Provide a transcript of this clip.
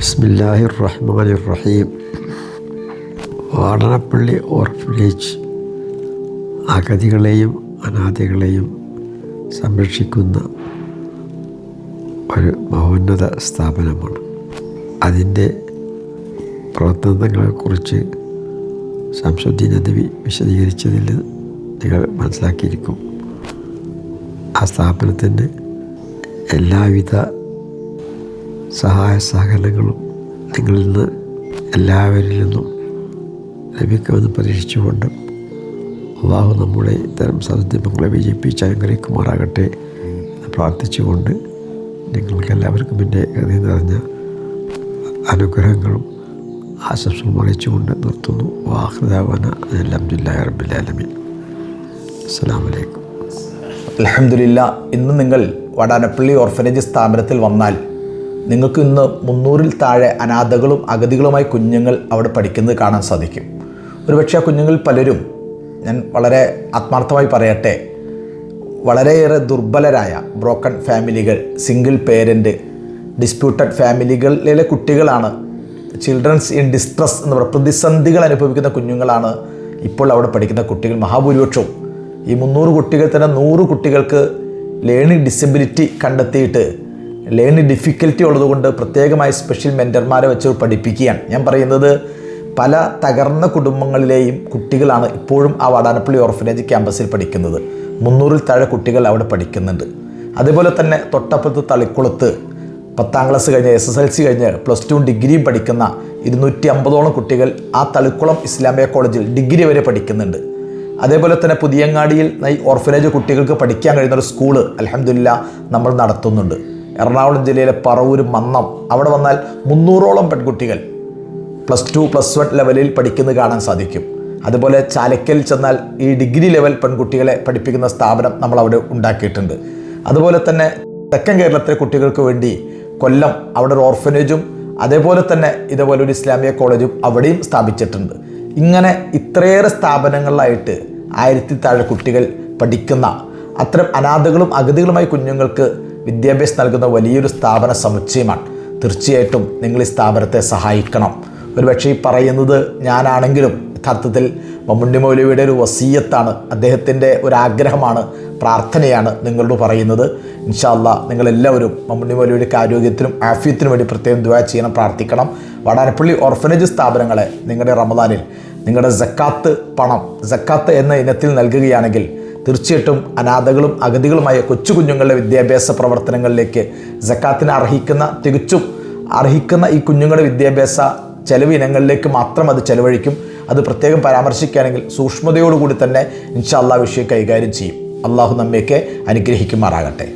ബിസ്മില്ലാഹിർ റഹ്മാനിർ റഹീം. വാടനപ്പള്ളി ഓർഫനേജ് അഗതികളെയും അനാഥകളെയും സംരക്ഷിക്കുന്ന ഒരു മഹോന്നത സ്ഥാപനമാണ്. അതിൻ്റെ പ്രവർത്തനങ്ങളെക്കുറിച്ച് ശംസുദ്ദീൻ നദവി വിശദീകരിച്ചതിൽ നിങ്ങൾ മനസ്സിലാക്കിയിരിക്കും. ആ സ്ഥാപനത്തിന് എല്ലാവിധ സഹായ സഹകരണങ്ങളും നിങ്ങളിൽ നിന്ന് എല്ലാവരിൽ നിന്നും ലഭിക്കുമെന്ന് പ്രതീക്ഷിച്ചുകൊണ്ട് അള്ളാഹു നമ്മുടെ ഇത്തരം സന്ദർഭങ്ങളെ വിജയിപ്പിച്ച് അനുഗ്രഹിക്കുമാറാകട്ടെ എന്ന് പ്രാർത്ഥിച്ചുകൊണ്ട് നിങ്ങൾക്ക് എല്ലാവർക്കും എൻ്റെ ഹൃദയം നിറഞ്ഞ അനുഗ്രഹങ്ങളും ആശംസകളും അറിയിച്ചുകൊണ്ട് നിർത്തുന്നു. വാഹൃദാവന അൽഹംദുലില്ലാഹി റബ്ബിൽ ആലമീൻ. അസ്സലാമു അലൈക്കും. അൽഹംദുലില്ലാ. ഇന്ന് നിങ്ങൾ വാടാനപ്പള്ളി ഓർഫനേജ് സ്ഥാപനത്തിൽ വന്നാൽ നിങ്ങൾക്ക് ഇന്ന് 300-ൽ താഴെ അനാഥകളും അഗതികളുമായി കുഞ്ഞുങ്ങൾ അവിടെ പഠിക്കുന്നത് കാണാൻ സാധിക്കും. ഒരുപക്ഷെ ആ കുഞ്ഞുങ്ങളിൽ പലരും, ഞാൻ വളരെ ആത്മാർത്ഥമായി പറയട്ടെ, വളരെയേറെ ദുർബലരായ ബ്രോക്കൺ ഫാമിലികൾ, സിംഗിൾ പേരൻ്റ്, ഡിസ്പ്യൂട്ടഡ് ഫാമിലികളിലെ കുട്ടികളാണ്. ചിൽഡ്രൻസ് ഇൻ ഡിസ്ട്രസ് എന്ന് പറയുന്ന പ്രതിസന്ധികൾ അനുഭവിക്കുന്ന കുഞ്ഞുങ്ങളാണ് ഇപ്പോൾ അവിടെ പഠിക്കുന്ന കുട്ടികൾ മഹാഭൂരിപക്ഷവും. ഈ 300 കുട്ടികൾ തന്നെ 100 കുട്ടികൾക്ക് ലേണിംഗ് ഡിസബിലിറ്റി കണ്ടെത്തിയിട്ട് ലേണിംഗ് ഡിഫിക്കൽറ്റി ഉള്ളതുകൊണ്ട് പ്രത്യേകമായി സ്പെഷ്യൽ മെൻറ്റർമാരെ വെച്ച് പഠിപ്പിക്കുകയാണ്. ഞാൻ പറയുന്നത് പല തകർന്ന കുടുംബങ്ങളിലെയും കുട്ടികളാണ് ഇപ്പോഴും ആ വാടാനപ്പള്ളി ഓർഫനേജ് ക്യാമ്പസിൽ പഠിക്കുന്നത്. 300-ൽ താഴെ കുട്ടികൾ അവിടെ പഠിക്കുന്നുണ്ട്. അതേപോലെ തന്നെ തൊട്ടപ്പുറത്ത് തളിക്കുളത്ത് 10ാം ക്ലാസ് കഴിഞ്ഞ് SSLC കഴിഞ്ഞ് +2 ഡിഗ്രിയും പഠിക്കുന്ന 250ഓളം കുട്ടികൾ ആ തളിക്കുളം ഇസ്ലാമിയ കോളേജിൽ ഡിഗ്രി വരെ പഠിക്കുന്നുണ്ട്. അതേപോലെ തന്നെ പുതിയങ്ങാടിയിൽ ഈ ഓർഫനേജ് കുട്ടികൾക്ക് പഠിക്കാൻ കഴിയുന്ന ഒരു സ്കൂള് അൽഹംദുലില്ലാ നമ്മൾ നടത്തുന്നുണ്ട്. എറണാകുളം ജില്ലയിലെ പറവൂർ മന്നം, അവിടെ വന്നാൽ 300ഓളം പെൺകുട്ടികൾ +2 +1 ലെവലിൽ പഠിക്കുന്നത് കാണാൻ സാധിക്കും. അതുപോലെ ചാലക്കൽ ചെന്നാൽ ഈ ഡിഗ്രി ലെവൽ പെൺകുട്ടികളെ പഠിപ്പിക്കുന്ന സ്ഥാപനം നമ്മളവിടെ ഉണ്ടാക്കിയിട്ടുണ്ട്. അതുപോലെ തന്നെ തെക്കൻ കേരളത്തിലെ കുട്ടികൾക്ക് വേണ്ടി കൊല്ലം അവിടെ ഒരു ഓർഫനേജും അതേപോലെ തന്നെ ഇതേപോലെ ഒരു ഇസ്ലാമിയ കോളേജും അവിടെയും സ്ഥാപിച്ചിട്ടുണ്ട്. ഇങ്ങനെ ഇത്രയേറെ സ്ഥാപനങ്ങളിലായിട്ട് 1000-ൽ താഴെ കുട്ടികൾ പഠിക്കുന്ന അത്തരം അനാഥകളും അഗതികളുമായി കുഞ്ഞുങ്ങൾക്ക് വിദ്യാഭ്യാസം നൽകുന്ന വലിയൊരു സ്ഥാപന സമുച്ചയമാണ്. തീർച്ചയായിട്ടും നിങ്ങൾ ഈ സ്ഥാപനത്തെ സഹായിക്കണം. ഒരുപക്ഷെ ഈ പറയുന്നത് ഞാനാണെങ്കിലും യഥാർത്ഥത്തിൽ മമ്മുണ്ണി മൗലവിയുടെ ഒരു വസീയത്താണ്, അദ്ദേഹത്തിൻ്റെ ഒരാഗ്രഹമാണ്, പ്രാർത്ഥനയാണ് നിങ്ങളോട് പറയുന്നത്. ഇൻഷാ അല്ലാഹ് നിങ്ങളെല്ലാവരും മമ്മുണ്ണി മൗലവിയുടെ ആരോഗ്യത്തിനും ആഫിയത്തിനും വേണ്ടി പ്രത്യേകം ദുആ ചെയ്യണം, പ്രാർത്ഥിക്കണം. വാടാനപ്പള്ളി ഓർഫനേജ് സ്ഥാപനങ്ങളെ നിങ്ങളുടെ റമദാനിൽ നിങ്ങളുടെ സക്കാത്ത് എന്ന ഇനത്തിൽ നൽകുകയാണെങ്കിൽ തീർച്ചയായിട്ടും അനാഥകളും അഗതികളുമായ കൊച്ചു കുഞ്ഞുങ്ങളുടെ വിദ്യാഭ്യാസ പ്രവർത്തനങ്ങളിലേക്ക് സക്കാത്തിന് തികച്ചും അർഹിക്കുന്ന ഈ കുഞ്ഞുങ്ങളുടെ വിദ്യാഭ്യാസ ചെലവ് ഇനങ്ങളിലേക്ക് മാത്രം അത് ചെലവഴിക്കും. അത് പ്രത്യേകം പരാമർശിക്കുകയാണെങ്കിൽ സൂക്ഷ്മതയോടുകൂടി തന്നെ ഇൻഷാ അല്ലാഹ് വിഷയം കൈകാര്യം ചെയ്യും. അള്ളാഹു നമ്മയൊക്കെ അനുഗ്രഹിക്കുമാറാകട്ടെ.